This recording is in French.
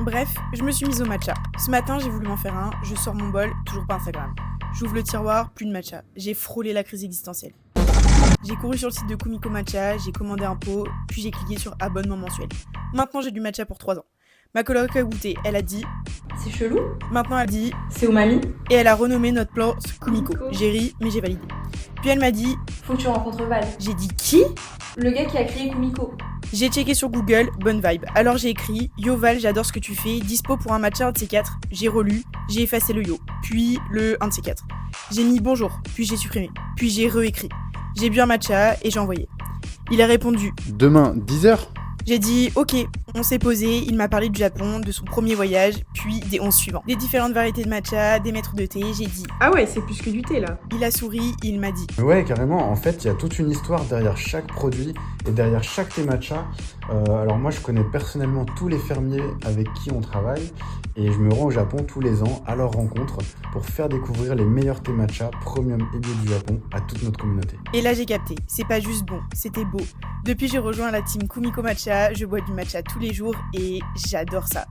Bref, je me suis mise au matcha. Ce matin, j'ai voulu m'en faire un, je sors mon bol, toujours pas Instagram. J'ouvre le tiroir, plus de matcha. J'ai frôlé la crise existentielle. J'ai couru sur le site de Kumiko Matcha, j'ai commandé un pot, puis j'ai cliqué sur abonnement mensuel. Maintenant, j'ai du matcha pour 3 ans. Ma coloc a goûté, elle a dit C'est chelou. Maintenant, elle dit C'est umami. et elle a renommé notre plan Kumiko. Kumiko. J'ai ri, mais j'ai validé. Puis elle m'a dit Faut que tu rencontres Val. j'ai dit qui? Le gars qui a créé Kumiko. J'ai checké sur Google, bonne vibe. Alors j'ai écrit Yo Val, j'adore ce que tu fais, dispo pour un matcha un de ces quatre. J'ai relu, j'ai effacé le yo, puis le un de ces quatre. J'ai mis bonjour, puis j'ai supprimé, puis j'ai réécrit. J'ai bu un matcha et j'ai envoyé. Il a répondu. Demain, 10h. J'ai dit ok, on s'est posé, il m'a parlé du Japon, de son premier voyage, puis des 11 suivants. Des différentes variétés de matcha, des maîtres de thé, j'ai dit. Ah ouais, c'est plus que du thé là. Il a souri, il m'a dit. Ouais, carrément. En fait, il y a toute une histoire derrière chaque produit et derrière chaque thé matcha. Alors moi, je connais personnellement tous les fermiers avec qui on travaille et je me rends au Japon tous les ans à leur rencontre pour faire découvrir les meilleurs thés matcha premium et bio du Japon à toute notre communauté. Et là j'ai capté, c'est pas juste bon, c'était beau. Depuis j'ai rejoint la team Kumiko Matcha, je bois du matcha tous les jours et j'adore ça.